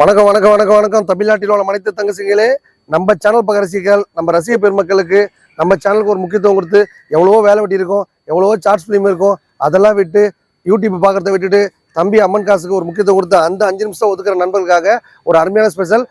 வணக்கம் வணக்கம் வணக்கம் வணக்கம். தமிழ்நாட்டில் உள்ள அனைத்து தங்கச்சிங்களே, நம்ம சேனல் பக்க ரசிகர்கள், நம்ம ரசிக பெருமக்களுக்கு நம்ம சேனலுக்கு ஒரு முக்கியத்துவம் கொடுத்து எவ்வளவோ வேலை வெட்டி இருக்கும், எவ்வளவோ சார்ட்ஸ் ஃபிலிம் இருக்கும், அதெல்லாம் விட்டு யூடியூப் பார்க்கறத விட்டுட்டு தம்பி அம்மன் காசுக்கு ஒரு முக்கியத்துவம் கொடுத்து அந்த 5 நிமிஷம் ஒதுக்குற நண்பர்களுக்காக ஒரு அருமையான ஸ்பெஷல்.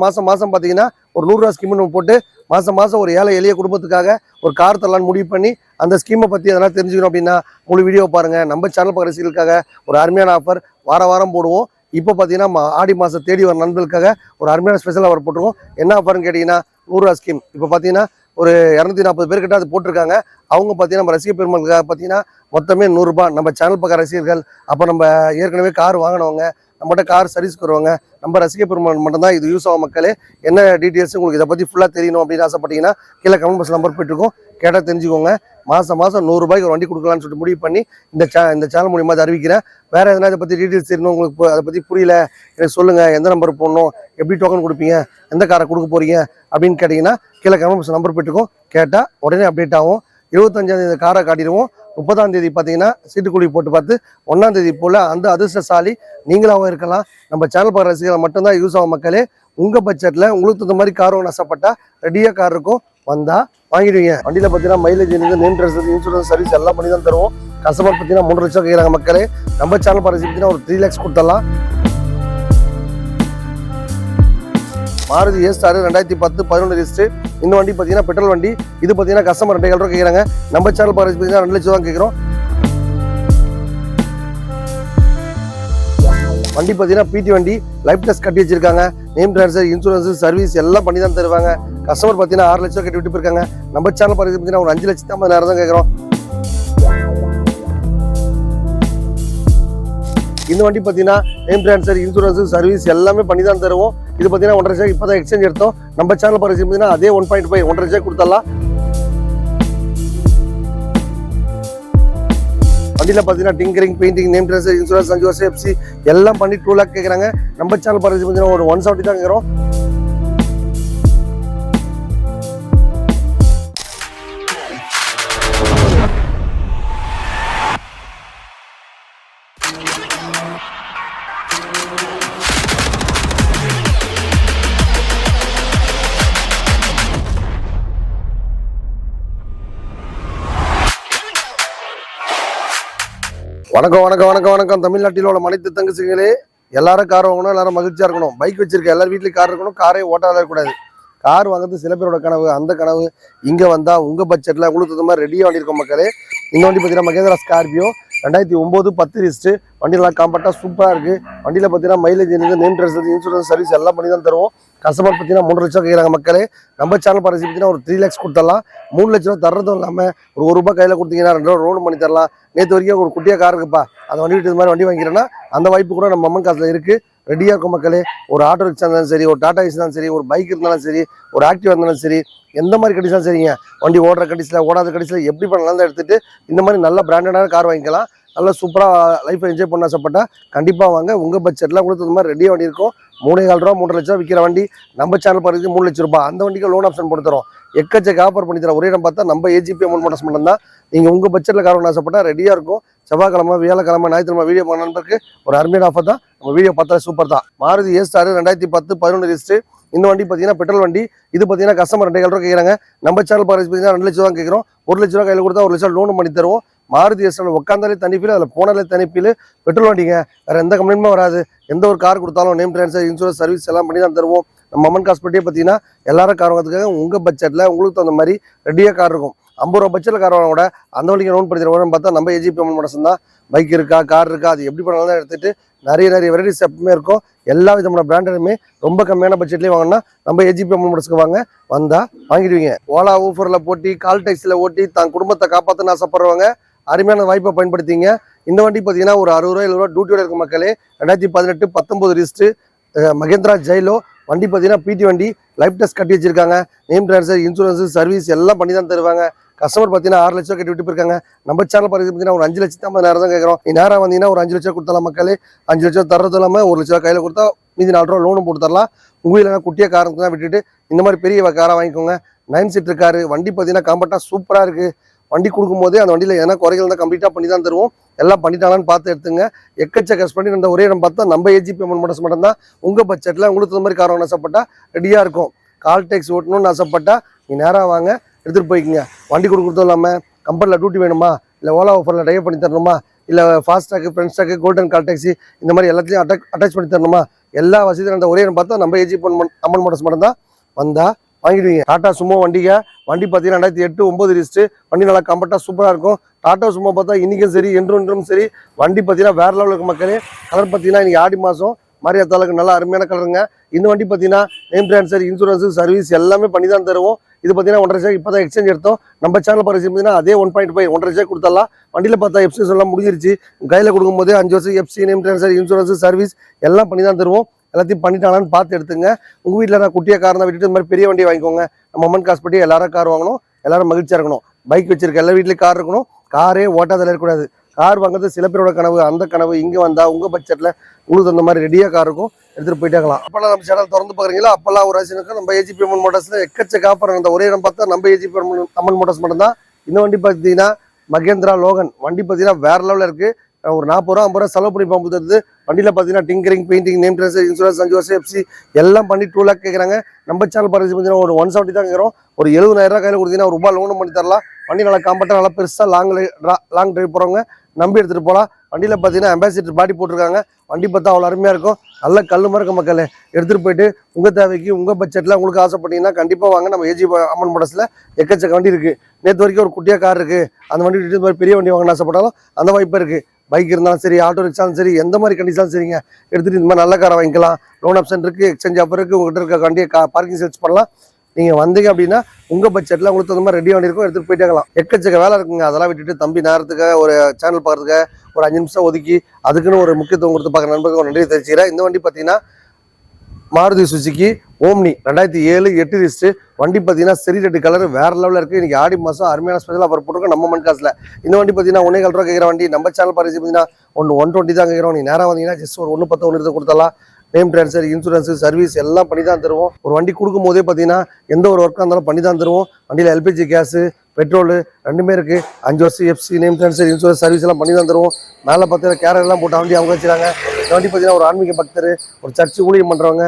மாதம் பார்த்தீங்கன்னா ஒரு 100 ரூபா ஸ்கீம்னு போட்டு மாதம் ஒரு ஏழை எளிய குடும்பத்துக்காக ஒரு கார் தரலான்னு முடிவு பண்ணி அந்த ஸ்கீமை பற்றி அதெல்லாம் தெரிஞ்சுக்கணும் அப்படின்னா முழு வீடியோ பாருங்கள். நம்ம சேனல் பக்க ரசிகர்களுக்காக ஒரு அருமையான ஆஃபர் வாரம் போடுவோம். இப்போ பார்த்தீங்கன்னா ஆடி மாதம் தேடி வர நண்பர்களுக்காக ஒரு அருமையான ஸ்பெஷல் ஆஃபர் போட்டுருவோம். என்ன ஆஃபர்னு கேட்டிங்கன்னா 100 ரூபா ஸ்கீம். இப்போ பார்த்தீங்கன்னா ஒரு 240 பேர்கிட்ட அது போட்டிருக்காங்க. அவங்க பார்த்தீங்கன்னா நம்ம ரசிக பெருமக்களுக்காக பார்த்தீங்கன்னா மொத்தமே 100 ரூபா. நம்ம சேனல் பக்க ரசிகர்கள், அப்போ நம்ம ஏற்கனவே கார் வாங்கினவங்க, நம்மகிட்ட கார் சர்வீஸ்க்கு வருவாங்க, நம்ம ரசிக பெருமக்கள் மட்டும்தான் இது யூஸ் ஆகும். மக்களே, என்ன டீட்டெயில்ஸ் உங்களுக்கு இதை பற்றி ஃபுல்லாக தெரியணும் அப்படின்னு ஆசைப்பட்டீங்கன்னா கீழே கமெண்ட் பாக்ஸ் நம்பர் போயிட்டுருக்கோம், கேட்டால் தெரிஞ்சுக்கோங்க. மாதம் 100 ரூபாய்க்கு ஒரு வண்டி கொடுக்கலான்னு சொல்லிட்டு முடிவு பண்ணி இந்த சேனல் மூலியமாக அதை அறிவிக்கிறேன். வேறு எதனா இதை பற்றி டீட்டெயில்ஸ் தெரியணும் உங்களுக்கு, அதை பற்றி புரியல எனக்கு சொல்லுங்கள், எந்த நம்பர் போடணும், எப்படி டோக்கன் கொடுப்பீங்க, எந்த காரை கொடுக்க போகிறீங்க அப்படின்னு கேட்டிங்கன்னா கீழே கமெண்ட் பாக்ஸ் நம்பர் போயிட்டுருக்கோம், கேட்டால் உடனே அப்டேட் ஆகும். 25ஆம் தேதி காரை காட்டிடுவோம். 30ஆம் தேதி பார்த்தீங்கன்னா சீட்டுக்குழி போட்டு பார்த்து 1ஆம் தேதி போல் அந்த அதிர்ஷ்டசாலி நீங்களாகவும் இருக்கலாம். நம்ம சேனல் பார்க்குற ரசிகர்கள் மட்டும்தான் யூஸ் ஆகும். மக்களே, உங்கள் பட்ஜெட்டில் உங்களுக்கு தகுந்த மாதிரி கார் வாங்க ஆசைப்பட்டா ரெடியாக கார் இருக்கும், வந்தால் வாங்கிடுவீங்க. வண்டியில் பார்த்தீங்கன்னா mileage name dress insurance service எல்லாம் பண்ணி தான் தருவோம். கஸ்டமர் பார்த்தீங்கன்னா 3 லட்சம் கேட்குறாங்க. மக்களே, நம்ம சேனல் பார்க்குற பார்த்தீங்கன்னா ஒரு 3 lakhs கொடுத்துடலாம். மாருதி ஏ-ஸ்டார் 2010 11 லிஸ்ட்டு. இந்த வண்டி பார்த்தீங்கன்னா பெட்ரோல் வண்டி. இது பார்த்தீங்கன்னா கஸ்டமர் 2 ரூபா கேட்குறாங்க. நம்ம சேனல் பார்க்குறது பார்த்தீங்கன்னா 2 லட்சம் தான் கேட்குறோம். வண்டி பார்த்தீங்கன்னா பிடி வண்டி, லைஃப் டெஸ்ட் கட்டி வச்சிருக்காங்க. நேம் ட்ரான்ஸ்ஃபர் இன்சூரன்ஸ் சர்வீஸ் எல்லாம் பண்ணி தான் தருவாங்க. கஸ்டமர் பார்த்தீங்கன்னா 6 லட்சம் கட்டி விட்டு போயிருக்காங்க. நம்ம சேனல் பார்க்குறது பார்த்தீங்கன்னா ஒரு 5,50,000 தான் கேட்குறோம். இந்த வண்டி பார்த்தீங்கன்னா நேம் ட்ரான்ஸ்ஃபர் இன்சூரன்ஸ் சர்வீஸ் எல்லாமே பண்ணி தான் தருவோம். இது பார்த்தீங்கன்னா 1.5 லட்சம் இப்போ தான் எக்ஸ்சேஞ்ச் எடுத்தோம். நம்ம சேனல் பார்க்குறது பார்த்தீங்கன்னா அதே 1.5 1.5 லட்சம் கொடுத்துடலாம். வண்டியில் பார்த்தீங்கன்னா tinkering, painting, name transfer insurance 5 வருஷம் எஃப்சி எல்லாம் பண்ணி 2 lakh கேட்குறாங்க. நம்ம சேனல் பார்க்குறது பார்த்தீங்கன்னா ஒரு 170 தான் கேட்குறோம். வணக்கம் வணக்கம் வணக்கம் வணக்கம். தமிழ்நாட்டில் உள்ள அனைத்து தங்கச்சிங்களே, எல்லாரும் கார் வாங்கணும், எல்லாரும் மகிழ்ச்சியாக இருக்கணும். பைக் வச்சிருக்க எல்லாரும் வீட்லேயும் கார் இருக்கணும். காரே ஓட்டாத இருக்கக்கூடாது. கார் வாங்குறது சில பேரோட கனவு. அந்த கனவு இங்கே வந்தால் உங்கள் பட்ஜெட்டில் உங்களுக்கு தகுந்த மாதிரி ரெடியாக வண்டியிருக்கோம். மக்களே, இந்த வண்டி பார்த்தீங்கன்னா மகேந்திரா ஸ்கார்பியோ 2009 10 லிஸ்ட்டு. வண்டியெல்லாம் காம்பேக்டாக சூப்பராக இருக்குது. வண்டியில் பார்த்தீங்கன்னா mileage name dress insurance service எல்லாம் பண்ணி தான் தருவோம். கஸ்டமர் பார்த்தீங்கன்னா 3 லட்சம் கேட்குறாங்க. மக்களே, நம்ம சேனல் பார்த்து பார்த்தீங்கன்னா ஒரு 3 lakhs கொடுத்துடலாம். 3 லட்ச ரூபா தர்றதும் இல்லாமல் ஒரு 1 ரூபா கையில் கொடுத்தீங்கன்னா 2 ரூபா ரோடு பண்ணி தரலாம். நேற்று வரைக்கும் ஒரு குட்டியாக கார் இருக்குப்பா, அந்த வண்டி விட்டு இது மாதிரி வண்டி வாங்கிக்கிறேன்னா அந்த வாய்ப்பு கூட நம்ம அம்மன் காசில் இருக்குது. ரெடியாக இருக்கும். மக்களே, ஒரு ஆட்டோ ரிக்ஷா இருந்தாலும் சரி, ஒரு டாடா ஏசி இருந்தாலும் சரி, ஒரு பைக் இருந்தாலும் சரி, ஒரு ஆக்டிவா இருந்தாலும் சரி, எந்த மாதிரி கண்டிஷனாலும் சரிங்க. வண்டி ஓடுற கண்டிஷனில், ஓடாத கண்டிஷனில் எப்படி பண்ணலாம் எடுத்துகிட்டு இந்த மாதிரி நல்ல பிராண்டடான கார் வாங்கிக்கலாம். நல்லா சூப்பராக லைஃப்பை என்ஜாய் பண்ண ஆசைப்பட்டா கண்டிப்பாக வாங்க. உங்கள் பட்ஜெட்டில் உங்களுக்கு இந்த மாதிரி ரெடியாக வண்டி இருக்கும். 3.25 ரூபா 3 லட்சம் விற்கிற வண்டி நம்ம சேனல் பார்த்து 3 லட்சம் ரூபாய். அந்த வண்டிக்கு லோன் ஆப்ஷன் போட்டு தரோம். எக்கச்சக்க ஆஃபர் பண்ணி தரோம். ஒரே இடம் பார்த்தா நம்ம ஏஜிபி அமௌண்ட் மோட்டர்ஸ் மட்டும் தான். நீங்கள் உங்கள் பட்ஜெட்டில் கார் வாங்க ஆசைப்பட்டா ரெடியாக இருக்கும். செவ்வாய்க்கிழமை, வியாழக்கிழமை, ஞாயிற்றுக்கிழமை வீடியோ பண்ண நண்பருக்கு ஒரு அருமையான ஆஃபர் தான். நம்ம வீடியோ பார்த்தா சூப்பர் தான். மாருதி ஏ-ஸ்டார் 2010 11 லிஸ்ட்டு. இந்த வண்டி பார்த்தீங்கன்னா பெட்ரோல் வண்டி. இது பார்த்தீங்கன்னா கஸ்டமர் 2 ரூபா கேட்குறாங்க. நம்ம சேனல் பார்த்து பார்த்தீங்கன்னா 2 லட்சம் தான் கேட்குறோம். 1 லட்ச ரூபா கையில் கொடுத்தா 1 லட்சம் லோன் பண்ணி தருவோம். மாருதி ஏ-ஸ்டார் உட்காந்தாலே தனிப்பீல், அதில் போனாலே தனிப்பீல். பெட்ரோல் வண்டிங்க, வேறு எந்த கம்ப்ளைண்ட்டுமே வராது. எந்த ஒரு கார் கொடுத்தாலும் நேம் ட்ரான்ஸ்ஃபர் இன்சூரன்ஸ் சர்வீஸ் எல்லாம் பண்ணி தான் தருவோம். நம்ம அம்மன் காஸ்பெட்டே பார்த்தீங்கன்னா எல்லாரும் கார் வாங்கிறதுக்காக உங்கள் பட்ஜெட்டில் உங்களுக்கு தகுந்த மாதிரி ரெடியாக கார் இருக்கும். 50 ரூபா பட்ஜெட்டில் கார் வாங்க கூட அந்த வண்டிக்கு லோன் பண்ணி தருவோம். பார்த்தா நம்ம ஏஜிபி அமௌண்ட் மோட்டர்ஸ் தான். பைக் இருக்கா, கார் இருக்கா, அது எப்படி பண்ணாலும் தான் எடுத்துகிட்டு நிறைய வெரைட்டிஸ் எப்பவுமே இருக்கும். எல்லா விதமான பிராண்டுமே ரொம்ப கம்மியான பட்ஜெட்லேயே வாங்கினா நம்ம ஏஜிபி அமௌண்ட் மோட்டர்ஸ்க்கு வாங்க, வந்தால் வாங்கிடுவீங்க. ஓலா ஊஃபரில் போட்டி, கால் டாக்ஸியில் ஓட்டி தான் குடும்பத்தை காப்பாற்றணும்னு ஆசைப்படுறவங்க அருமையான வாய்ப்பை பயன்படுத்திங்க. இந்த வண்டி பார்த்தீங்கன்னா ஒரு 60 ரூபா 70 ரூபா டியூட்டியோட இருக்கும். மக்களே, 2018 19 லிஸ்ட்டு. மகேந்திரா ஜெயிலோ வண்டி பார்த்தீங்கன்னா பிடி வண்டி, லைஃப் டெஸ்ட் கட்டி வச்சிருக்காங்க. நேம் ட்ரான்ஸ்ஃபர் இன்சூரன்ஸ் சர்வீஸ் எல்லாம் பண்ணி தான் தருவாங்க. கஸ்டமர் பார்த்தீங்கன்னா 6 லட்சம் கட்டி விட்டு போயிருக்காங்க. நம்ம சேனல் பார்த்து பார்த்தீங்கன்னா ஒரு 5,50,000 தான் கேட்குறோம். நீ நேரம் வந்தீங்கன்னா ஒரு 5 லட்சம் கொடுத்தலாம். மக்களே, 5 லட்சம் தர்றது இல்லாமல் 1 லட்ச ரூபா கையில் கொடுத்தா மீதி 4 ரூபா லோனும் போட்டு தரலாம். உங்கள் இல்லைனா குட்டியாக காரத்துக்கு தான் விட்டுட்டு இந்த மாதிரி பெரிய காராக வாங்கிக்கோங்க. 9 சீட்டர் காரு. வண்டி பார்த்தீங்கன்னா காம்பேக்டாக சூப்பராக இருக்குது. வண்டி கொடுக்கும்போதே அந்த வண்டியில் ஏன்னா குறைகள் இருந்தால் கம்ப்ளீட்டாக பண்ணி தான் தருவோம். எல்லாம் பண்ணிட்டாங்கன்னு பார்த்து எடுத்துங்க. எக்கச்சக்க பண்ணி அந்த ஒரே இடம் பார்த்தா நம்ம ஏஜிபி அம்மன் மோட்டார்ஸ் மட்டும் தான் உங்கள் பட்ஜெட்டில் உங்களுக்கு தகுந்த மாதிரி கார் வாங்கணும்னு ஆசைப்பட்டா ரெடியாக இருக்கும். கால் டேக்ஸ் ஓட்டணும்னு ஆசைப்பட்டா நீங்கள் நேராக வாங்க, எடுத்துகிட்டு போய்க்குங்க. வண்டி கொடுக்குறதும் இல்லாமல் கம்பெனியில் டியூட்டி வேணுமா, இல்லை ஓலா ஆஃபரில் ட்ரைவ் பண்ணி தரணுமா, இல்லை fast track, friends track, golden call taxi இந்த மாதிரி எல்லாத்தையும் அட்டாச் பண்ணி தரணுமா, எல்லா வசதியும் அந்த ஒரே இடம் பார்த்தா நம்ம ஏஜிபி அம்மன் மோட்டார்ஸ் மட்டும் தான் வந்தால் வாங்கிடுவீங்க. டாடா சுமோ வண்டி பார்த்தீங்கன்னா 2008 9 ரிஜிஸ்ட்ரு. வண்டி நல்லா கம்ஃபர்ட்டாக சூப்பராக இருக்கும். டாடா சுமோ பார்த்தா இன்றைக்கும் சரி என்றும் சரி வண்டி பார்த்தீங்கன்னா வேறு லெவலில் இருக்கும் மக்களே. கலர் பார்த்தீங்கன்னா இன்றைக்கி ஆடி மாதம் மாரியாத்தாளுக்கு நல்லா அருமையான கலருங்க. இந்த வண்டி பார்த்தீங்கன்னா நேம் ட்ரான்ஸ்ஃபர், இன்சூரன்ஸு, சர்வீஸ் எல்லாமே பண்ணி தான் தருவோம். இது பார்த்தீங்கன்னா 1.5 இப்போ தான் எக்ஸ்சேஞ்ச் எடுத்தோம். நம்ம சேனல் பார்த்தீங்கன்னா அதே 1.5 1.5 கொடுத்துடலாம். வண்டியில் பார்த்தா எஃப்சி எல்லாம் முடிஞ்சிருச்சு. கையில் கொடுக்கும்போது 5 வருஷம் FC, name transfer, insurance, service எல்லாம் பண்ணி தான் தருவோம். எல்லாத்தையும் பண்ணிட்டாங்கன்னு பார்த்து எடுத்துங்க. உங்கள் வீட்டில் நான் குட்டியாக கார் தான் விட்டுட்டு இந்த மாதிரி பெரிய வண்டி வாங்கிக்கோங்க. நம்ம அம்மன் காசு பட்டி எல்லாரும் கார் வாங்கணும், எல்லாரும் மகிழ்ச்சியாக இருக்கணும். பைக் வச்சிருக்க எல்லா வீட்லேயும் கார் இருக்கணும். காரே ஓட்டாதல இருக்கக்கூடாது. கார் வாங்குறது சில பேரோட கனவு. அந்த கனவு இங்கே வந்தால் உங்கள் பட்ஜெட்டில் உங்களுக்கு அந்த மாதிரி ரெடியாக கார் இருக்கும், எடுத்துகிட்டு போயிட்டாங்களாம். அப்போல்லாம் நம்ம சேனல் திறந்து பார்க்குறீங்களா, அப்போல்லாம் ஒரு ரசிகனுக்கு நம்ம ஏஜிபி அம்மன் மோட்டார்ஸில் எக்கச்சக்க ஆஃபர். அந்த ஒரே இடம் பார்த்தா நம்ம ஏஜிபி அம்மன் மோட்டார்ஸ் மட்டும்தான். இந்த வண்டி பார்த்தீங்கன்னா மகேந்திரா லோகன் வண்டி பார்த்தீங்கன்னா வேறு லெவலில் இருக்குது. ஒரு 40 ரூபா 50 ரூபா செலவு பண்ணி பம்பு தருது. வண்டியில் பார்த்தீங்கன்னா tinkering, painting, name transfer, insurance, 5 வருஷம் எஃப்சி எல்லாம் பண்ணி 2 லேக் கேட்குறாங்க. நம்ம சேனல் பார்த்து பார்த்தீங்கன்னா ஒரு 170 தான் கேட்குறோம். ஒரு 70,000 கையில் கொடுத்தீங்கன்னா ₹1 லோனும் பண்ணி தரலாம். வண்டி நல்லா காம்பேக்டாக நல்லா பெருசாக லாங் டிரைவ் போகிறவங்க நம்பி எடுத்துகிட்டு போகலாம். வண்டியில் பார்த்தீங்கன்னா அம்பாசிடர் பாடி போட்டிருக்காங்க. வண்டி பார்த்தா அவ்வளோ அருமையாக இருக்கும். நல்ல கல் மறக்க மக்களே. எடுத்துகிட்டு போயிட்டு உங்கள் தேவைக்கு உங்கள் பட்ஜெட்டில் உங்களுக்கு ஆசைப்பட்டீங்கன்னா கண்டிப்பாக வாங்க. நம்ம ஏஜி அம்மன் மோட்டார்ஸில் எக்கச்சக்க வண்டி இருக்குது. நேற்று வரைக்கும் ஒரு குட்டியாக கார் இருக்குது. அந்த வண்டி விட்டு பெரிய வண்டி வாங்கணும்னு ஆசைப்பட்டாலும் அந்த வாய்ப்பு இருக்குது. பைக் இருந்தாலும் சரி, ஆட்டோ ரிக்ஷாலும் சரி, எந்த மாதிரி கண்டிஷனாலும் சரிங்க, எடுத்துகிட்டு இந்த மாதிரி நல்ல காரை வாங்கிக்கலாம். லோன் ஆப்ஷன் இருக்குது, எக்ஸ்சேஞ்ச் ஆஃபர் இருக்குது. உங்கள்கிட்ட இருக்க வண்டியை பார்க்கிங் சர்ச் பண்ணலாம். நீங்கள் வந்தீங்க அப்படின்னா உங்கள் பட்ஜெட்டில் உங்களுக்கு தகுந்த மாதிரி ரெடி வண்டி இருக்கும், எடுத்துகிட்டு போயிட்டாங்களாம். எக்கச்சக்க வேலை இருக்குங்க. அதெல்லாம் விட்டுட்டு தம்பி நேரத்துக்கு ஒரு சேனல் பார்க்குறதுக்கு ஒரு 5 நிமிஷம் ஒதுக்கி அதுக்குன்னு ஒரு முக்கியத்துவம் கொடுத்து பார்க்குற நண்பர்கள் நன்றி தெரிவிச்சுக்கிறேன். இந்த வண்டி பார்த்தீங்கன்னா மாருதி சுசுகி ஓம்னி 2007 8 ரிஜிஸ்ட்ரு. வண்டி பார்த்தீங்கன்னா சரி ரெட்டு கலர் வேறு லெவலில் இருக்குது. இன்றைக்கி ஆடி மாதம் அருமையான ஸ்பெஷல் ஆஃபர் போட்டிருக்கோம் நம்ம மண் காசில். இந்த வண்டி பார்த்தீங்கன்னா 1.25 ரூபா கேட்குற வண்டி. நம்ம சேனல் பார்த்து பார்த்தீங்கன்னா 120 தான் கேட்குறோம். நீங்கள் நேராக வந்தீங்கன்னா ஜஸ்ட் ஒரு 110 1 கொடுத்தலாம். நேம் ட்ரான்ஸ்ஃபர், இன்சூரன்ஸு, சர்வீஸ் எல்லாம் பண்ணி தான் தருவோம். ஒரு வண்டி கொடுக்கும் போதே பார்த்தீங்கன்னா எந்த ஒரு ஒர்க்காக இருந்தாலும் பண்ணி தான் தருவோம். வண்டியில் எல்பிஜி கேஸு, பெட்ரோலு ரெண்டுமே இருக்குது. 5 வருஷம் FC, name transfer, insurance, service எல்லாம் பண்ணி தான் தருவோம். மேலே பார்த்தீங்கன்னா கேரளெல்லாம் போட்ட வண்டி அவங்க வச்சுருக்காங்க. இந்த வண்டி பார்த்தீங்கன்னா ஒரு ஆன்மீக பக்தர், ஒரு சர்ச்சு ஊழியம் பண்ணுறவங்க,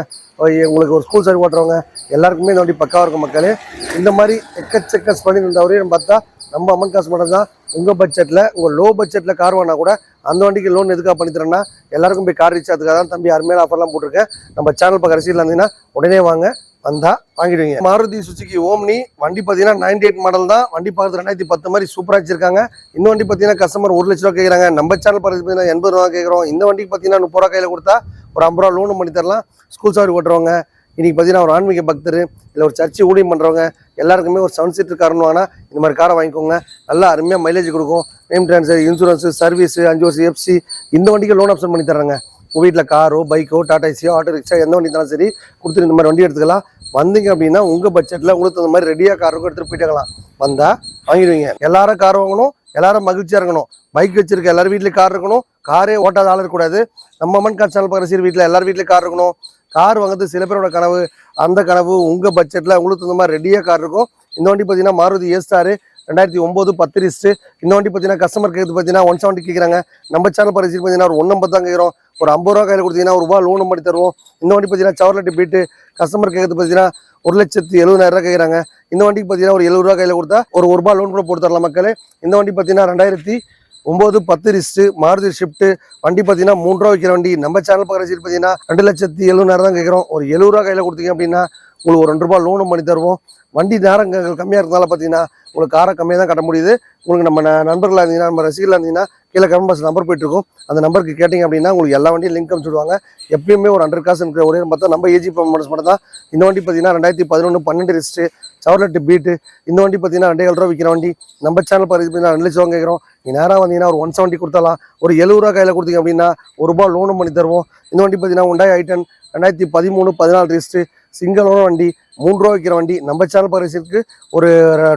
உங்களுக்கு ஒரு ஸ்கூல் சர்வீஸ் ஓட்டுறவங்க எல்லாருக்குமே இந்த வண்டி பக்காவாக இருக்கும் மக்களே. இந்த மாதிரி எக்கச்சக்க பண்ணி இருந்தவரையும் பார்த்தா நம்ம அம்மன் காசு மட்டும் தான் உங்கள் பட்ஜெட்டில், உங்கள் லோ பட்ஜெட்டில் கார் வாங்கினா கூட அந்த வண்டிக்கு லோன் எதுக்காக பண்ணி தரேன்னா எல்லாருக்கும் போய் கார் ரீச் அதுக்காக தான் தம்பி அருமையான ஆஃபர்லாம் போட்டிருக்கேன். நம்ம சேனல் பக்கம் ரசீதில் இருந்தீங்கன்னா உடனே வாங்க, வந்தால் வாங்கிடுவீங்க. மாருதி சுசுகி ஓம்னி வண்டி பார்த்தீங்கன்னா 98 மாடல் தான். வண்டி பார்த்து 2010 மாதிரி சூப்பராக வச்சிருக்காங்க. இந்த வண்டி பார்த்தீங்கன்னா கஸ்டமர் 1 லட்ச ரூபா கேட்குறாங்க. நம்ம சேனல் பார்த்து பார்த்தீங்கன்னா 80 ரூபா கேட்குறோம். இந்த வண்டிக்கு பார்த்தீங்கன்னா 30 ரூபா கையில் கொடுத்தா ஒரு 50 ரூபா லோனும் பண்ணி தரலாம். ஸ்கூல் சாரி ஓட்டுறவங்க, இன்றைக்கி பார்த்தீங்கன்னா ஒரு ஆன்மீக பக்தர், இல்லை ஒரு சர்ச்சு ஊழியம் பண்ணுறவங்க எல்லாருக்குமே ஒரு 7 சீட்டர் கார்னு வாங்கினா இந்த மாதிரி காரை வாங்கிக்கோங்க. நல்லா அருமையாக மைலேஜ் கொடுக்கும். நேம் ட்ரான்ஸ்ஃபர், இன்சூரன்ஸு, சர்வீஸு, 5 வருஷம் எஃப்சி இந்த வண்டிக்கு லோன் ஆப்ஷன் பண்ணி தர்றாங்க. உங்கள் வீட்டில் காரோ, பைக்கோ, டாடா ஏசியோ, ஆட்டோ ரிக்ஷா எந்த வண்டி இருந்தாலும் சரி கொடுத்துட்டு இந்த மாதிரி வண்டி எடுத்துக்கலாம். வந்தீங்க அப்படின்னா உங்கள் பட்ஜெட்டில் உங்களுக்கு அந்த மாதிரி ரெடியாக கார் இருக்கும், எடுத்துகிட்டு போயிட்டாங்களாம். வந்தால் வாங்கிடுவீங்க. எல்லாரும் கார் வாங்கணும், எல்லாரும் மகிழ்ச்சியாக இருக்கணும். பைக் வச்சிருக்க எல்லாரும் வீட்லேயும் கார் இருக்கணும். காரே ஓட்டாத ஆள் இருக்கக்கூடாது. நம்ம அம்மன் கார் சேனல் பார்க்குற சரி வீட்டில் எல்லாரும் வீட்லேயும் கார் இருக்கணும். கார் வாங்குறது சில பேரோட கனவு. அந்த கனவு உங்கள் பட்ஜெட்டில் உங்களுக்கு இந்த மாதிரி ரெடியாக கார் இருக்கும். இந்த வண்டி பார்த்தீங்கன்னா மாருதி ஏஸ்டார் 2009 10 ரிஜிஸ்ட்ரு. இந்த வண்டி பார்த்தீங்கன்னா கஸ்டமர் கேட்குறது பார்த்தீங்கன்னா 170 கேட்குறாங்க. நம்ம சேனல் பார்த்து பார்த்தீங்கன்னா ஒரு 150 தான் கேட்குறோம். ஒரு 50 ரூபா கையில் கொடுத்தீங்கன்னா ₹1 லோனும் பண்ணி தருவோம். இந்த வண்டி பார்த்தீங்கன்னா சவர்லெட் பீட்டு கஸ்டமர் கேட்குறது பார்த்தீங்கன்னா 1,70,000 கேட்குறாங்க. இந்த வண்டிக்கு பார்த்தீங்கன்னா ஒரு ₹70 கையில் கொடுத்தா ஒரு ₹1 லோன் கூட போட்டு தரலாம் மக்களே. இந்த வண்டி பார்த்தீங்கன்னா 2009 10 ரிஜிஸ்ட்ரு மாருதி ஷிஃப்ட்டு. வண்டி பார்த்தீங்கன்னா 3 ரூபா வைக்கிற வண்டி. நம்ம சேனல் பார்க்குற சீட் பார்த்தீங்கன்னா 2,70,000 தான் கேட்குறோம். ஒரு ₹70 கையில் கொடுத்தீங்க அப்படின்னா உங்களுக்கு ஒரு ₹2 லோனும் பண்ணி தருவோம். வண்டி நேரங்கள் கம்மியாக இருந்தாலும் பார்த்தீங்கன்னா உங்களுக்கு காரை கம்மியாக தான் கட்ட முடியுது. உங்களுக்கு நம்ம நண்பர்களாக இருந்தீங்கன்னா, நம்ம ரசிகர்களாக இருந்தீங்கன்னா கீழே கமெண்ட் பாக்ஸ் நம்பர் போயிட்டுருக்கும். அந்த நம்பருக்கு கேட்டிங்க அப்படின்னா உங்களுக்கு எல்லா வண்டியும் லிங்க் அனுப்பிச்சுடுவாங்க. எப்பயுமே ஒரு 100 காசு இருக்கிற ஒரே பார்த்தா நம்ம ஏஜி பர்ஃபார்மன்ஸ் மட்டும் தான். இந்த வண்டி பார்த்தீங்கன்னா 2011 12 ரிஜிஸ்ட்ரு சவர்லெட் பீட்டு. இந்த வண்டி பார்த்தீங்கன்னா 2,700 ரூபா விற்கிற வண்டி. நம்ம சேனல் பார்த்தீங்கன்னா 2 லட்சம் கேட்குறோம். நீங்கள் நேராக வந்தீங்கன்னா ஒரு 170 கொடுத்தலாம். ஒரு ₹70 கையில் கொடுத்தீங்க அப்படின்னா ₹1 லோனும் பண்ணி தருவோம். இந்த வண்டி பார்த்தீங்கன்னா Hyundai i10 2013 14 register single owner வண்டி. 3 ரூபா விற்கிற வண்டி. நம்ம சேனல் பரிசுக்கு ஒரு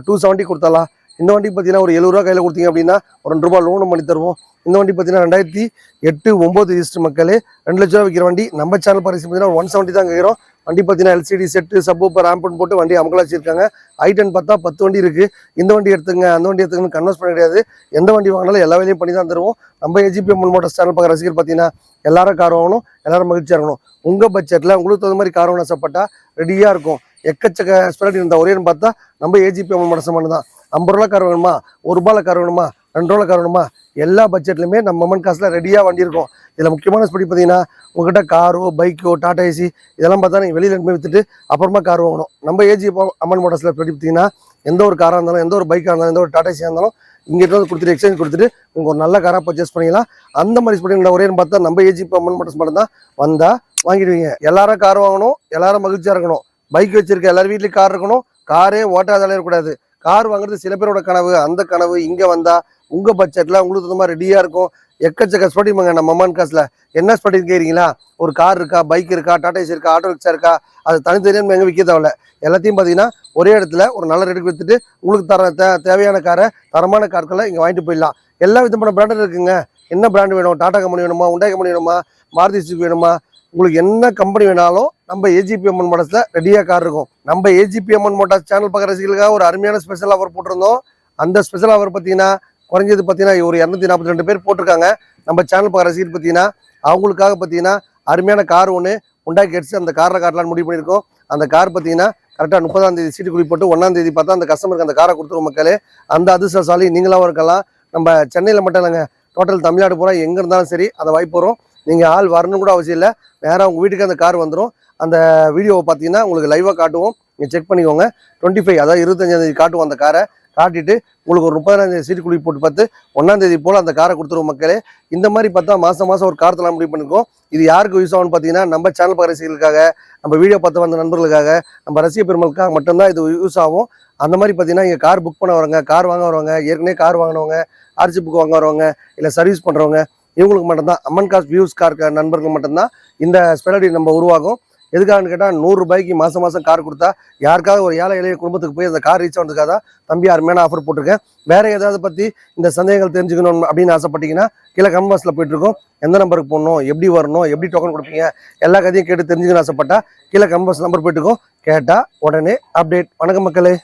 270 கொடுத்தலாம். இந்த வண்டி பார்த்தீங்கன்னா ஒரு ₹70 கையில் கொடுத்தீங்க அப்படின்னா ஒரு ₹2 லோனும் பண்ணி தருவோம். இந்த வண்டி பார்த்தீங்கன்னா 2008 9 ரிஜிஸ்டர் மக்களே 2 லட்ச ரூபா விற்கிற வண்டி. நம்ம சேனல் பரிசு பார்த்தீங்கன்னா 170 தான் கேட்குறோம். வண்டி பார்த்தீங்கன்னா எல்சிடி செட்டு சப்பூப்பர் ஆம்பன் போட்டு வண்டி அமக்கலா வச்சிருக்காங்க. ஐ10 பார்த்தா 10 வண்டி இருக்குது. இந்த வண்டி எடுத்துங்க அந்த வண்டி எடுத்துங்கன்னு கன்வெர்ஸ் பண்ண கிடையாது. எந்த வண்டி வாங்கினாலும் எல்லா வேலையும் பண்ணி தான் தருவோம். நம்ம ஏஜிபி மோட்டார்ஸ் சேனல் பார்க்குற ரசிகர் பார்த்தீங்கன்னா எல்லாரும் கார் வாங்கணும், எல்லாரும் மகிழ்ச்சியாக இருக்கணும். உங்கள் பட்ஜெட்டில் உங்களுக்கு தகுந்த மாதிரி கார் வாங்க ஆசைப்பட்டா ரெடியாக இருக்கும். எக்கச்சக்க ஸ்பெரடி இருந்தால் ஒரேன்னு பார்த்தா நம்ம ஏஜிபி மோட்டார்ஸ் மட்டும் தான். 50 ரூபா கார் வேணுமா, ₹1 கார் வேணுமா, ₹2 கார் வேணுமா, எல்லா பட்ஜெட்லையுமே நம்ம அம்மன் காசில் ரெடியாக வண்டி இருக்கும். இதில் முக்கியமான ஸ்பெடி பார்த்தீங்கன்னா உங்கள்கிட்ட காரோ பைக்கோ டாடா ஏசி இதெல்லாம் பார்த்தா நீங்கள் வெளியில் போய் விற்றுட்டு அப்புறமா கார் வாங்கணும். நம்ம ஏஜி அம்மன் மோட்டார்ஸில் ஸ்பெடி பார்த்தீங்கன்னா எந்த ஒரு காராக இருந்தாலும், எந்த ஒரு பைக்காக இருந்தாலும், எந்த ஒரு டாடா ஏசியாக இருந்தாலும் இங்கிட்ட வந்து கொடுத்துட்டு எக்ஸ்சேஞ்ச் கொடுத்துட்டு உங்களுக்கு ஒரு நல்ல காராக பர்ச்சேஸ் பண்ணிக்கலாம். அந்த மாதிரி ஸ்பெடி ஒரேன்னு பார்த்தா நம்ம ஏஜி அம்மன் மோட்டார்ஸ் மட்டும் தான் வந்தால் வாங்கிடுவீங்க. எல்லாரும் கார் வாங்கணும், எல்லாரும் மகிழ்ச்சியாக இருக்கணும். பைக் வச்சிருக்க எல்லாரும் வீட்லேயும் கார் இருக்கணும். காரே ஓட்டாதாலே இருக்கக்கூடாது. கார் வாங்குறது சில பேரோட கனவு. அந்த கனவு இங்கே வந்தால் உங்கள் பட்ஜெட்டில் உங்களுக்கு தகுந்த மாதிரி ரெடியாக இருக்கும். எக்கச்சக்க ஸ்பெடிமாங்க நம்ம அம்மான் காசில். என்ன ஸ்பெடி கேட்குறீங்களா? ஒரு கார் இருக்கா, பைக் இருக்கா, டாடா ஏசி இருக்கா, ஆட்டோ ரிக்ஷா இருக்கா, அது தனித்தனியாக எங்கே விற்க தேவையில்ல. எல்லாத்தையும் பார்த்தீங்கன்னா ஒரே இடத்துல ஒரு நல்ல ரேட்டுக்கு விற்றுட்டு உங்களுக்கு தேவையான காரை தரமான கார்களை இங்கே வாங்கிட்டு போயிடலாம். எல்லா விதமான பிராண்டும் இருக்குங்க. என்ன பிராண்ட் வேணும்? டாடா கம்பெனி வேணுமா, உண்டாய் கம்பெனி வேணுமா, மாருதி சுசுகி வேணுமா, உங்களுக்கு என்ன கம்பெனி வேணாலும் நம்ம ஏஜிபி அம்மன் மோட்டார்ஸ்ல ரெடியாக கார் இருக்கும். நம்ம ஏஜிபி அம்மன் மோட்டார்ஸ் சேனல் பார்க்குற ரசிகளுக்காக ஒரு அருமையான ஸ்பெஷல் ஆஃபர் போட்டிருந்தோம். அந்த ஸ்பெஷல் ஆஃபர் பார்த்தீங்கன்னா குறைஞ்சது பார்த்தீங்கன்னா ஒரு 242 பேர் போட்டிருக்காங்க. நம்ம சேனல் பார்க்குற ரசிகர் பார்த்தீங்கன்னா அவங்களுக்காக பார்த்தீங்கன்னா அருமையான கார் ஒன்று உண்டாய் கெட்ஸ் அந்த காரில் காட்டலான்னு முடிவு பண்ணியிருக்கோம். அந்த கார் பார்த்தீங்கன்னா கரெக்டாக 30ஆம் தேதி சீட்டு குடி போட்டு 1ஆம் தேதி பார்த்தா அந்த கஸ்டமருக்கு அந்த காரை கொடுத்துருவோம். மக்களே, அந்த அதிர்ஷ்டசாலி நீங்களாகவும் இருக்கலாம். நம்ம சென்னையில் மட்டும் இல்லைங்க, டோட்டல் தமிழ்நாடு பூரா எங்கே இருந்தாலும் சரி அதை வாய்ப்பு வரும். நீங்கள் ஆள் வரணும் கூட அவசியம் இல்லை. நேராக உங்கள் வீட்டுக்கு அந்த கார் வந்துடும். அந்த வீடியோவை பார்த்தீங்கன்னா உங்களுக்கு லைவாக காட்டுவோம். நீங்கள் செக் பண்ணிக்கோங்க. 25 அதாவது 25ஆம் தேதி காட்டுவோம். அந்த காரை காட்டிட்டு உங்களுக்கு ஒரு 30ஆம் தேதி சீட்டு குழி போட்டு பார்த்து 1ஆம் தேதி போல் அந்த காரை கொடுத்துருவோம். மக்களே, இந்த மாதிரி பார்த்தா மாதம் ஒரு கார் தரலாம் முடிவு பண்ணியிருக்கோம். இது யாருக்கு யூஸ் ஆகும்னு பார்த்தீங்கன்னா நம்ம சேனல் பார்க்குற ரசிகர்களுக்காக, நம்ம வீடியோ பார்த்து வந்த நண்பர்களுக்காக, நம்ம ரசிக பெருமளுக்காக மட்டும்தான் இது யூஸ் ஆகும். அந்த மாதிரி பார்த்தீங்கன்னா இங்கே கார் புக் பண்ண வரவங்க, கார் வாங்க வரவங்க, ஏற்கனவே கார் வாங்கினவங்க, ஆர்சி புக் வாங்க வரவங்க, இல்லை சர்வீஸ் பண்ணுறவங்க, இவங்களுக்கு மட்டும்தான் அம்மன் காஸ் வியூஸ் கார் நண்பர்கள் மட்டும்தான் இந்த ஸ்பெஷாலிட்டி நம்ம உருவாகும். எதுக்காகன்னு கேட்டால் ₹100 மாதம் கார் கொடுத்தா யாருக்காவது ஒரு ஏழை எளிய குடும்பத்துக்கு போய் அந்த கார் ரீச் ஆனதுக்காக தான் தம்பி அருமையான ஆஃபர் போட்டிருக்கேன். வேறு ஏதாவது பற்றி இந்த சந்தேகங்கள் தெரிஞ்சுக்கணும் அப்படின்னு ஆசைப்பட்டீங்கன்னா கீழே கமெண்ட் பாக்ஸில் போயிட்டுருக்கோம். எந்த நம்பருக்கு போடணும், எப்படி வரணும், எப்படி டோக்கன் கொடுப்பீங்க, எல்லா கதையும் கேட்டு தெரிஞ்சுக்கணும்னு ஆசைப்பட்டா கீழே கமெண்ட் பாக்ஸ் நம்பர் போயிட்டுருக்கோம். கேட்டால் உடனே அப்டேட். வணக்கம் மக்களே.